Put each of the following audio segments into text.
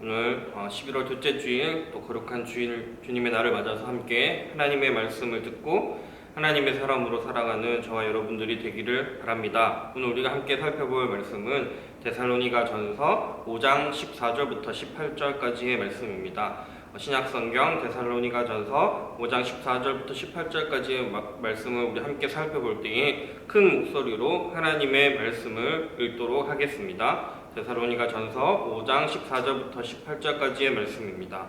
오늘 11월 둘째 주일, 또 거룩한 주일, 주님의 날을 맞아서 함께 하나님의 말씀을 듣고 하나님의 사람으로 살아가는 저와 여러분들이 되기를 바랍니다. 오늘 우리가 함께 살펴볼 말씀은 데살로니가 전서 5장 14절부터 18절까지의 말씀입니다. 신약성경 데살로니가 전서 5장 14절부터 18절까지의 말씀을 우리 함께 살펴볼 때에 큰 목소리로 하나님의 말씀을 읽도록 하겠습니다. 데살로니가 전서 5장 14절부터 18절까지의 말씀입니다.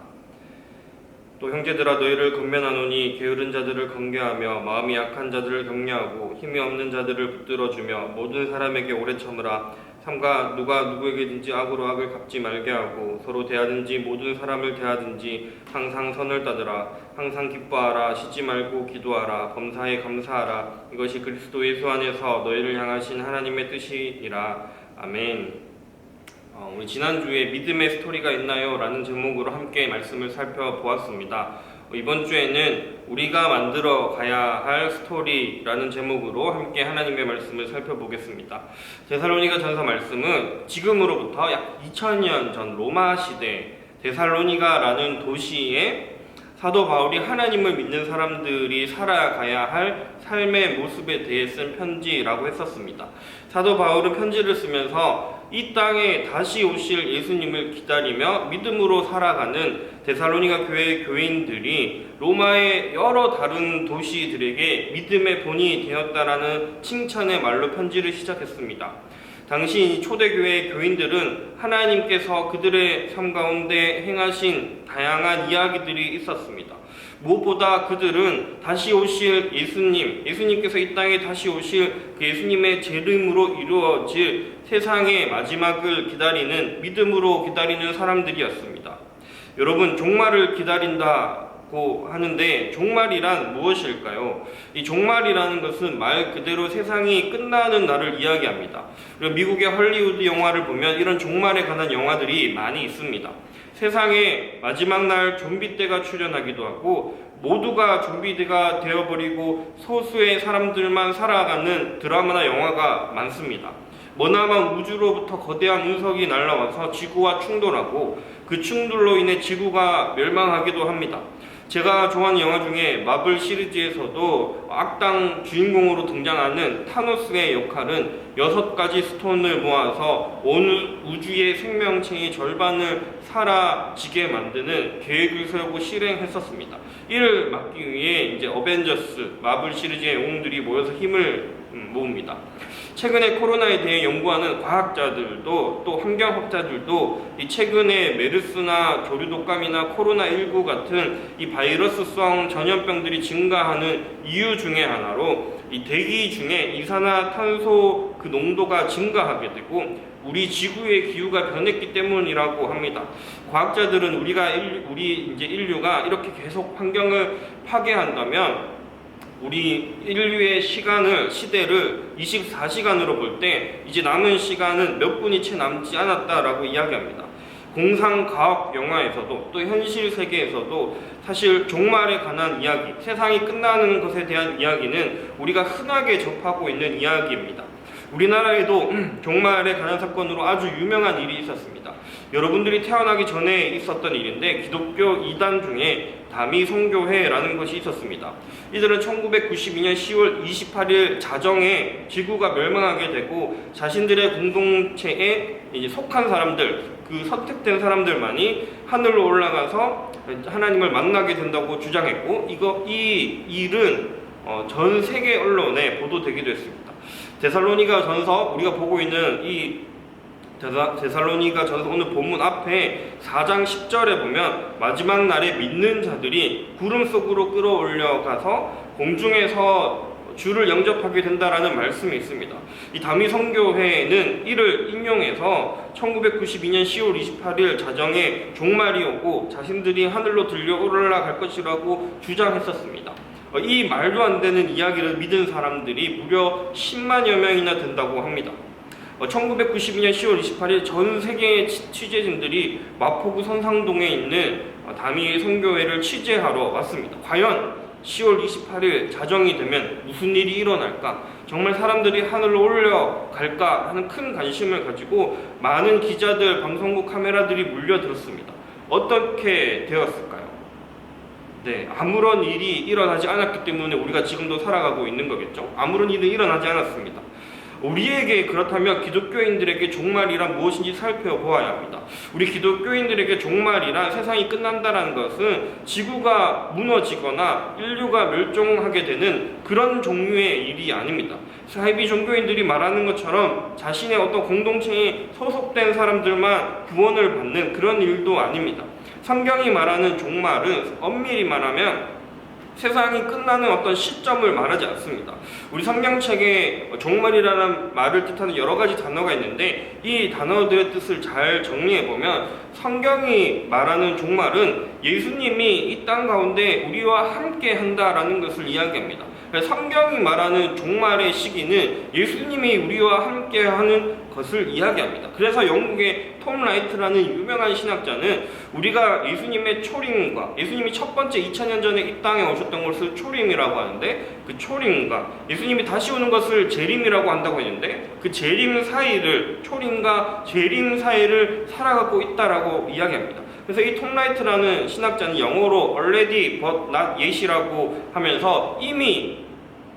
또 형제들아 너희를 권면하노니 게으른 자들을 건개하며 마음이 약한 자들을 격려하고 힘이 없는 자들을 붙들어주며 모든 사람에게 오래 참으라. 삼가 누가 누구에게든지 악으로 악을 갚지 말게 하고 서로 대하든지 모든 사람을 대하든지 항상 선을 따르라. 항상 기뻐하라. 쉬지 말고 기도하라. 범사에 감사하라. 이것이 그리스도 예수 안에서 너희를 향하신 하나님의 뜻이니라. 아멘. 우리 지난주에 믿음의 스토리가 있나요? 라는 제목으로 함께 말씀을 살펴보았습니다. 이번 주에는 우리가 만들어 가야 할 스토리라는 제목으로 함께 하나님의 말씀을 살펴보겠습니다. 데살로니가 전서 말씀은 지금으로부터 약 2000년 전 로마 시대 데살로니가라는 도시에 사도 바울이 하나님을 믿는 사람들이 살아가야 할 삶의 모습에 대해 쓴 편지라고 했었습니다. 사도 바울은 편지를 쓰면서 이 땅에 다시 오실 예수님을 기다리며 믿음으로 살아가는 데살로니가 교회의 교인들이 로마의 여러 다른 도시들에게 믿음의 본이 되었다라는 칭찬의 말로 편지를 시작했습니다. 당시 초대교회의 교인들은 하나님께서 그들의 삶 가운데 행하신 다양한 이야기들이 있었습니다. 무엇보다 그들은 다시 오실 예수님께서 이 땅에 다시 오실 그 예수님의 재림으로 이루어질 세상의 마지막을 기다리는, 믿음으로 기다리는 사람들이었습니다. 여러분, 종말을 기다린다고 하는데 종말이란 무엇일까요? 이 종말이라는 것은 말 그대로 세상이 끝나는 날을 이야기합니다. 그리고 미국의 헐리우드 영화를 보면 이런 종말에 관한 영화들이 많이 있습니다. 세상에 마지막 날 좀비 떼가 출현하기도 하고 모두가 좀비가 되어버리고 소수의 사람들만 살아가는 드라마나 영화가 많습니다. 머나먼 우주로부터 거대한 운석이 날아와서 지구와 충돌하고 그 충돌로 인해 지구가 멸망하기도 합니다. 제가 좋아하는 영화 중에 마블 시리즈에서도 악당 주인공으로 등장하는 타노스의 역할은 6가지 스톤을 모아서 온 우주의 생명체의 절반을 사라지게 만드는 계획을 세우고 실행했었습니다. 이를 막기 위해 이제 어벤져스 마블 시리즈의 영웅들이 모여서 힘을 모읍니다. 최근에 코로나에 대해 연구하는 과학자들도 또 환경학자들도 이 최근에 메르스나 조류독감이나 코로나19 같은 이 바이러스성 전염병들이 증가하는 이유 중에 하나로 이 대기 중에 이산화탄소 그 농도가 증가하게 되고 우리 지구의 기후가 변했기 때문이라고 합니다. 과학자들은 우리 인류가 이렇게 계속 환경을 파괴한다면 우리 인류의 시대를 24시간으로 볼 때 이제 남은 시간은 몇 분이 채 남지 않았다라고 이야기합니다. 공상 과학 영화에서도 또 현실 세계에서도 사실 종말에 관한 이야기, 세상이 끝나는 것에 대한 이야기는 우리가 흔하게 접하고 있는 이야기입니다. 우리나라에도 종말에 관한 사건으로 아주 유명한 일이 있었습니다. 여러분들이 태어나기 전에 있었던 일인데 기독교 2단 중에 다미 선교회라는 것이 있었습니다. 이들은 1992년 10월 28일 자정에 지구가 멸망하게 되고 자신들의 공동체에 이제 속한 사람들, 그 선택된 사람들만이 하늘로 올라가서 하나님을 만나게 된다고 주장했고 이 일은 전 세계 언론에 보도되기도 했습니다. 데살로니가 전서 우리가 보고 있는 이 데살로니가 전서 오늘 본문 앞에 4장 10절에 보면 마지막 날에 믿는 자들이 구름 속으로 끌어올려가서 공중에서 주를 영접하게 된다라는 말씀이 있습니다. 이 다미 선교회는 이를 인용해서 1992년 10월 28일 자정에 종말이 오고 자신들이 하늘로 들려 올라갈 것이라고 주장했었습니다. 이 말도 안 되는 이야기를 믿은 사람들이 무려 10만여 명이나 된다고 합니다. 1992년 10월 28일 전 세계의 취재진들이 마포구 선상동에 있는 다미 선교회를 취재하러 왔습니다. 과연 10월 28일 자정이 되면 무슨 일이 일어날까? 정말 사람들이 하늘로 올려갈까 하는 큰 관심을 가지고 많은 기자들, 방송국 카메라들이 몰려들었습니다. 어떻게 되었을까요? 네, 아무런 일이 일어나지 않았기 때문에 우리가 지금도 살아가고 있는 거겠죠? 아무런 일은 일어나지 않았습니다. 우리에게 그렇다면 기독교인들에게 종말이란 무엇인지 살펴보아야 합니다. 우리 기독교인들에게 종말이란 세상이 끝난다는 것은 지구가 무너지거나 인류가 멸종하게 되는 그런 종류의 일이 아닙니다. 사이비 종교인들이 말하는 것처럼 자신의 어떤 공동체에 소속된 사람들만 구원을 받는 그런 일도 아닙니다. 성경이 말하는 종말은 엄밀히 말하면 세상이 끝나는 어떤 시점을 말하지 않습니다. 우리 성경책에 종말이라는 말을 뜻하는 여러 가지 단어가 있는데 이 단어들의 뜻을 잘 정리해보면 성경이 말하는 종말은 예수님이 이 땅 가운데 우리와 함께 한다라는 것을 이야기합니다. 성경이 말하는 종말의 시기는 예수님이 우리와 함께 하는 것을 이야기합니다. 그래서 영국의 톰 라이트라는 유명한 신학자는 우리가 예수님의 초림과 예수님이 첫 번째 2000년 전에 이 땅에 오셨던 것을 초림이라고 하는데 그 초림과 예수님이 다시 오는 것을 재림이라고 한다고 했는데 그 재림 사이를 초림과 재림 사이를 살아가고 있다라고 이야기합니다. 그래서 이 톰 라이트라는 신학자는 영어로 already but not yet이라고 하면서 이미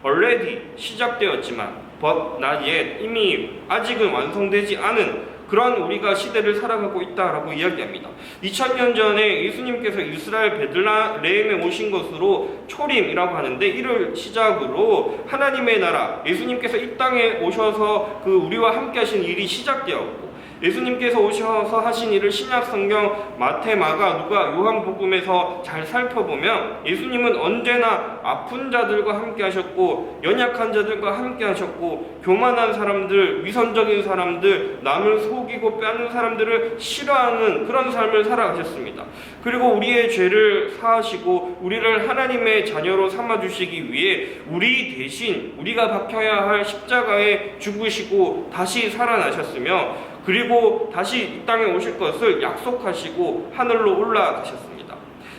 already 시작되었지만 but not yet 이미 아직은 완성되지 않은 그런 우리가 시대를 살아가고 있다라고 이야기합니다. 2000년 전에 예수님께서 이스라엘 베들레헴에 오신 것으로 초림이라고 하는데 이를 시작으로 하나님의 나라 예수님께서 이 땅에 오셔서 그 우리와 함께 하신 일이 시작되었고 예수님께서 오셔서 하신 일을 신약 성경 마태, 마가, 누가, 요한복음에서 잘 살펴보면 예수님은 언제나 아픈 자들과 함께 하셨고 연약한 자들과 함께 하셨고 교만한 사람들, 위선적인 사람들, 남을 속이고 빼앗는 사람들을 싫어하는 그런 삶을 살아가셨습니다. 그리고 우리의 죄를 사하시고 우리를 하나님의 자녀로 삼아주시기 위해 우리 대신 우리가 박혀야 할 십자가에 죽으시고 다시 살아나셨으며 그리고 다시 이 땅에 오실 것을 약속하시고 하늘로 올라가셨습니다.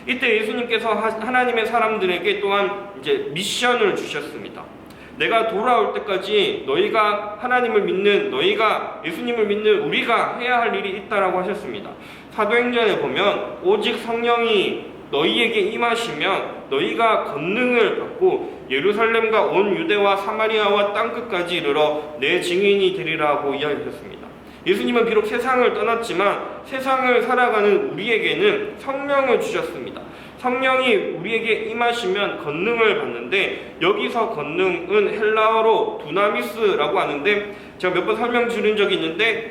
이때 예수님께서 하나님의 사람들에게 또한 이제 미션을 주셨습니다. 내가 돌아올 때까지 너희가 하나님을 믿는 너희가 예수님을 믿는 우리가 해야 할 일이 있다라고 하셨습니다. 사도행전에 보면 오직 성령이 너희에게 임하시면 너희가 권능을 받고 예루살렘과 온 유대와 사마리아와 땅끝까지 이르러 내 증인이 되리라고 이야기하셨습니다. 예수님은 비록 세상을 떠났지만 세상을 살아가는 우리에게는 성령을 주셨습니다. 성령이 우리에게 임하시면 권능을 받는데 여기서 권능은 헬라어로 두나미스라고 하는데 제가 몇 번 설명드린 적이 있는데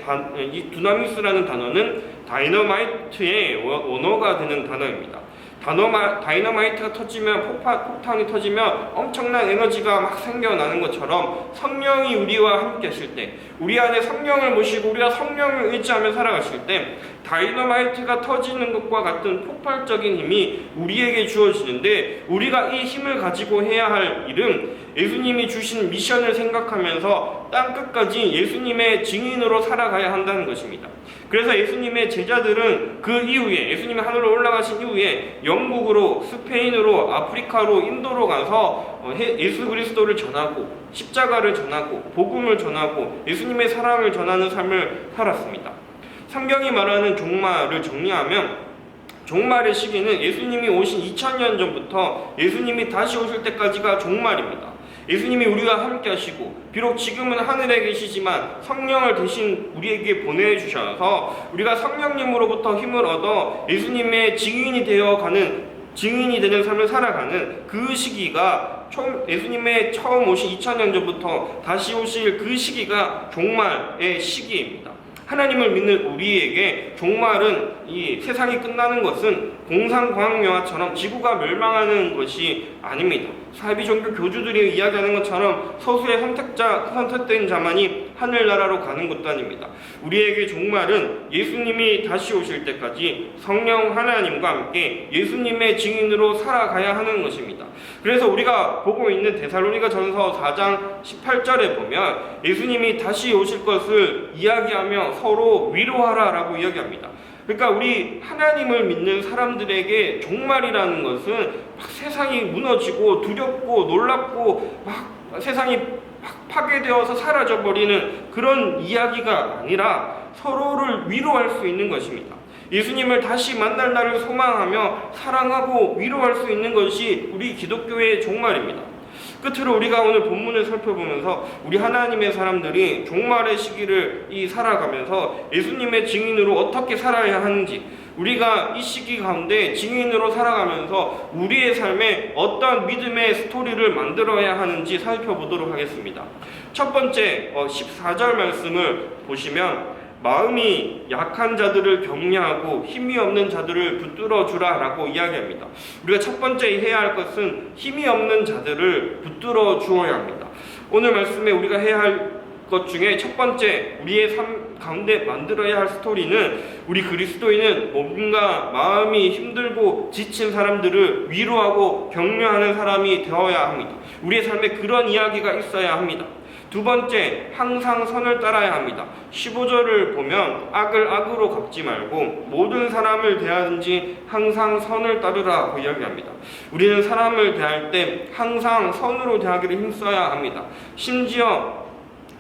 이 두나미스라는 단어는 다이너마이트의 원어가 되는 단어입니다. 다이너마이트가 터지면 폭탄이 터지면 엄청난 에너지가 막 생겨나는 것처럼 성령이 우리와 함께 하실 때 우리 안에 성령을 모시고 우리가 성령을 의지하며 살아가실 때 다이너마이트가 터지는 것과 같은 폭발적인 힘이 우리에게 주어지는데 우리가 이 힘을 가지고 해야 할 일은 예수님이 주신 미션을 생각하면서 땅끝까지 예수님의 증인으로 살아가야 한다는 것입니다. 그래서 예수님의 제자들은 그 이후에 예수님이 하늘로 올라가신 이후에 영국으로 스페인으로 아프리카로 인도로 가서 예수 그리스도를 전하고 십자가를 전하고 복음을 전하고 예수님의 사랑을 전하는 삶을 살았습니다. 성경이 말하는 종말을 정리하면 종말의 시기는 예수님이 오신 2000년 전부터 예수님이 다시 오실 때까지가 종말입니다. 예수님이 우리와 함께 하시고 비록 지금은 하늘에 계시지만 성령을 대신 우리에게 보내주셔서 우리가 성령님으로부터 힘을 얻어 예수님의 증인이 되는 삶을 살아가는 그 시기가 예수님의 처음 오신 2000년 전부터 다시 오실 그 시기가 종말의 시기입니다. 하나님을 믿는 우리에게 종말은 이 세상이 끝나는 것은 공상과학영화처럼 지구가 멸망하는 것이 아닙니다. 사이비 종교 교주들이 이야기하는 것처럼 소수의 선택된 자만이 하늘나라로 가는 것도 아닙니다. 우리에게 종말은 예수님이 다시 오실 때까지 성령 하나님과 함께 예수님의 증인으로 살아가야 하는 것입니다. 그래서 우리가 보고 있는 데살로니가 전서 4장 18절에 보면 예수님이 다시 오실 것을 이야기하며 서로 위로하라라고 이야기합니다. 그러니까 우리 하나님을 믿는 사람들에게 종말이라는 것은 막 세상이 무너지고 두렵고 놀랍고 막 세상이 파괴되어서 사라져버리는 그런 이야기가 아니라 서로를 위로할 수 있는 것입니다. 예수님을 다시 만날 날을 소망하며 사랑하고 위로할 수 있는 것이 우리 기독교의 종말입니다. 끝으로 우리가 오늘 본문을 살펴보면서 우리 하나님의 사람들이 종말의 시기를 살아가면서 예수님의 증인으로 어떻게 살아야 하는지, 우리가 이 시기 가운데 증인으로 살아가면서 우리의 삶에 어떤 믿음의 스토리를 만들어야 하는지 살펴보도록 하겠습니다. 첫 번째 14절 말씀을 보시면 마음이 약한 자들을 격려하고 힘이 없는 자들을 붙들어 주라 라고 이야기합니다. 우리가 첫 번째 해야 할 것은 힘이 없는 자들을 붙들어 주어야 합니다. 오늘 말씀에 우리가 해야 할 것 중에 첫 번째, 우리의 삶 가운데 만들어야 할 스토리는, 우리 그리스도인은 뭔가 마음이 힘들고 지친 사람들을 위로하고 격려하는 사람이 되어야 합니다. 우리의 삶에 그런 이야기가 있어야 합니다. 두 번째, 항상 선을 따라야 합니다. 15절을 보면 악을 악으로 갚지 말고 모든 사람을 대하든지 항상 선을 따르라고 이야기합니다. 우리는 사람을 대할 때 항상 선으로 대하기를 힘써야 합니다. 심지어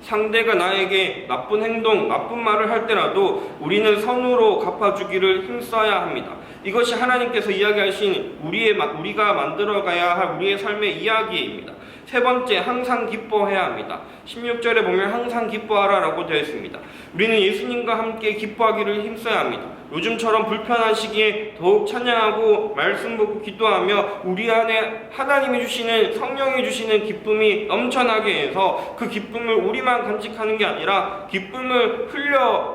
상대가 나에게 나쁜 행동, 나쁜 말을 할 때라도 우리는 선으로 갚아주기를 힘써야 합니다. 이것이 하나님께서 이야기하신 우리가 만들어가야 할 우리의 삶의 이야기입니다. 세 번째, 항상 기뻐해야 합니다. 16절에 보면 항상 기뻐하라 라고 되어 있습니다. 우리는 예수님과 함께 기뻐하기를 힘써야 합니다. 요즘처럼 불편한 시기에 더욱 찬양하고 말씀 보고 기도하며 우리 안에 하나님이 주시는, 성령이 주시는 기쁨이 넘쳐나게 해서 그 기쁨을 우리만 간직하는 게 아니라 기쁨을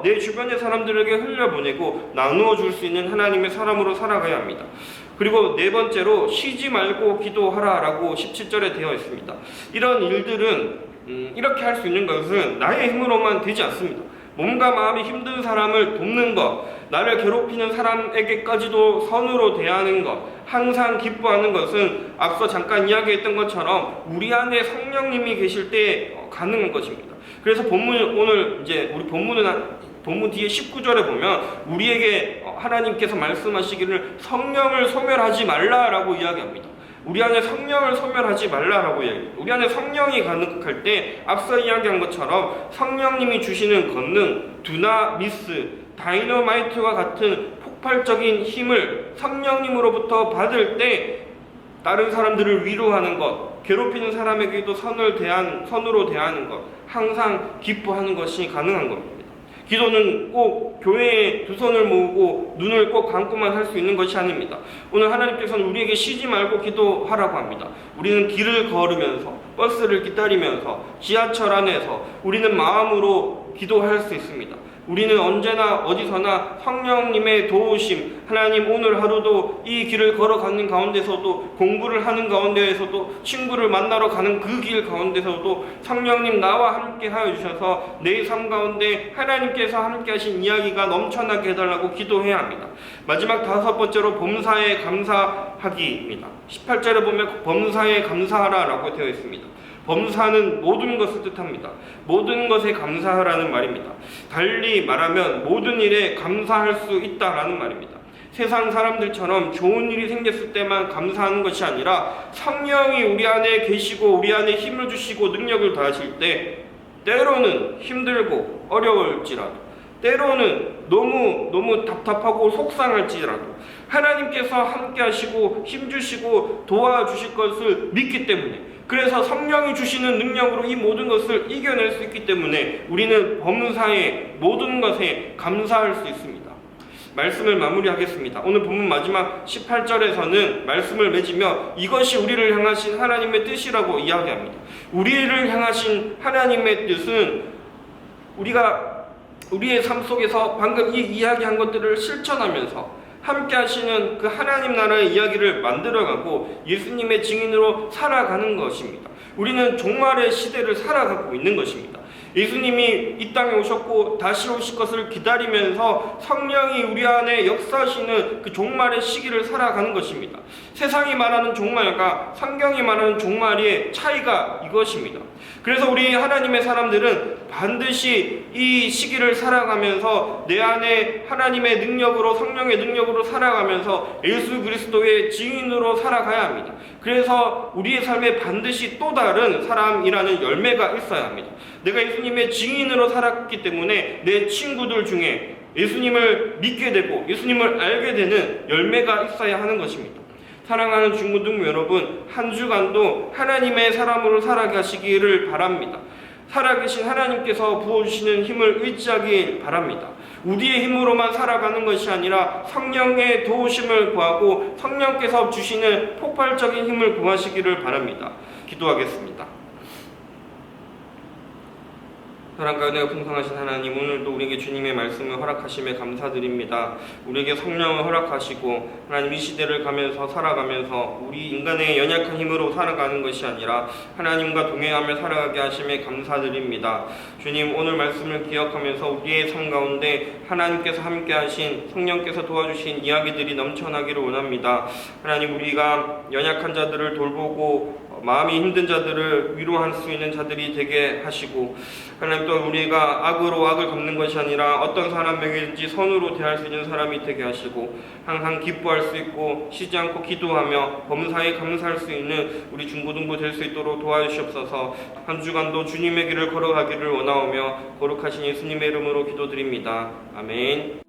내 주변의 사람들에게 흘려보내고 나누어 줄 수 있는 하나님의 사람으로 살아가야 합니다. 그리고 네 번째로 쉬지 말고 기도하라 라고 17절에 되어 있습니다. 이런 일들은 이렇게 할 수 있는 것은 나의 힘으로만 되지 않습니다. 몸과 마음이 힘든 사람을 돕는 것, 나를 괴롭히는 사람에게까지도 선으로 대하는 것, 항상 기뻐하는 것은 앞서 잠깐 이야기했던 것처럼 우리 안에 성령님이 계실 때 가능한 것입니다. 그래서 오늘 우리 본문 뒤에 19절에 보면 우리에게 하나님께서 말씀하시기를 성령을 소멸하지 말라라고 이야기합니다. 우리 안에 성령을 소멸하지 말라라고 이야기합니다. 우리 안에 성령이 가득할 때 앞서 이야기한 것처럼 성령님이 주시는 권능, 두나미스, 다이너마이트와 같은 폭발적인 힘을 성령님으로부터 받을 때 다른 사람들을 위로하는 것, 괴롭히는 사람에게도 선으로 대하는 것, 항상 기뻐하는 것이 가능한 겁니다. 기도는 꼭 교회에 두 손을 모으고 눈을 꼭 감고만 할 수 있는 것이 아닙니다. 오늘 하나님께서는 우리에게 쉬지 말고 기도하라고 합니다. 우리는 길을 걸으면서, 버스를 기다리면서, 지하철 안에서 우리는 마음으로 기도할 수 있습니다. 우리는 언제나 어디서나 성령님의 도우심, 하나님 오늘 하루도 이 길을 걸어가는 가운데서도, 공부를 하는 가운데에서도, 친구를 만나러 가는 그 길 가운데서도 성령님 나와 함께 하여 주셔서 내 삶 가운데 하나님께서 함께 하신 이야기가 넘쳐나게 해달라고 기도해야 합니다. 마지막 다섯 번째로 범사에 감사하기입니다. 18절에 보면 범사에 감사하라 라고 되어 있습니다. 범사는 모든 것을 뜻합니다. 모든 것에 감사하라는 말입니다. 달리 말하면 모든 일에 감사할 수 있다라는 말입니다. 세상 사람들처럼 좋은 일이 생겼을 때만 감사하는 것이 아니라 성령이 우리 안에 계시고 우리 안에 힘을 주시고 능력을 더하실 때 때로는 힘들고 어려울지라도, 때로는 너무 답답하고 속상할지라도 하나님께서 함께 하시고 힘주시고 도와주실 것을 믿기 때문에, 그래서 성령이 주시는 능력으로 이 모든 것을 이겨낼 수 있기 때문에 우리는 범사에 모든 것에 감사할 수 있습니다. 말씀을 마무리하겠습니다. 오늘 본문 마지막 18절에서는 말씀을 맺으며 이것이 우리를 향하신 하나님의 뜻이라고 이야기합니다. 우리를 향하신 하나님의 뜻은 우리의 삶 속에서 방금 이 이야기한 것들을 실천하면서 함께 하시는 그 하나님 나라의 이야기를 만들어가고 예수님의 증인으로 살아가는 것입니다. 우리는 종말의 시대를 살아가고 있는 것입니다. 예수님이 이 땅에 오셨고 다시 오실 것을 기다리면서 성령이 우리 안에 역사하시는 그 종말의 시기를 살아가는 것입니다. 세상이 말하는 종말과 성경이 말하는 종말의 차이가 이것입니다. 그래서 우리 하나님의 사람들은 반드시 이 시기를 살아가면서 내 안에 하나님의 능력으로, 성령의 능력으로 살아가면서 예수 그리스도의 증인으로 살아가야 합니다. 그래서 우리의 삶에 반드시 또 다른 사람이라는 열매가 있어야 합니다. 내가 예수님의 증인으로 살았기 때문에 내 친구들 중에 예수님을 믿게 되고 예수님을 알게 되는 열매가 있어야 하는 것입니다. 사랑하는 중고등부 여러분, 한 주간도 하나님의 사람으로 살아가시기를 바랍니다. 살아계신 하나님께서 부어주시는 힘을 의지하길 바랍니다. 우리의 힘으로만 살아가는 것이 아니라 성령의 도우심을 구하고 성령께서 주시는 폭발적인 힘을 구하시기를 바랍니다. 기도하겠습니다. 사랑과 은혜가 풍성하신 하나님, 오늘도 우리에게 주님의 말씀을 허락하심에 감사드립니다. 우리에게 성령을 허락하시고 하나님 이 시대를 가면서 살아가면서 우리 인간의 연약한 힘으로 살아가는 것이 아니라 하나님과 동행하며 살아가게 하심에 감사드립니다. 주님, 오늘 말씀을 기억하면서 우리의 삶 가운데 하나님께서 함께 하신 성령께서 도와주신 이야기들이 넘쳐나기를 원합니다. 하나님, 우리가 연약한 자들을 돌보고 마음이 힘든 자들을 위로할 수 있는 자들이 되게 하시고, 하나님 또 우리가 악으로 악을 갚는 것이 아니라 어떤 사람에게든지 선으로 대할 수 있는 사람이 되게 하시고, 항상 기뻐할 수 있고 쉬지 않고 기도하며 범사에 감사할 수 있는 우리 중고등부 될 수 있도록 도와주시옵소서. 한 주간도 주님의 길을 걸어가기를 원하오며 거룩하신 예수님의 이름으로 기도드립니다. 아멘.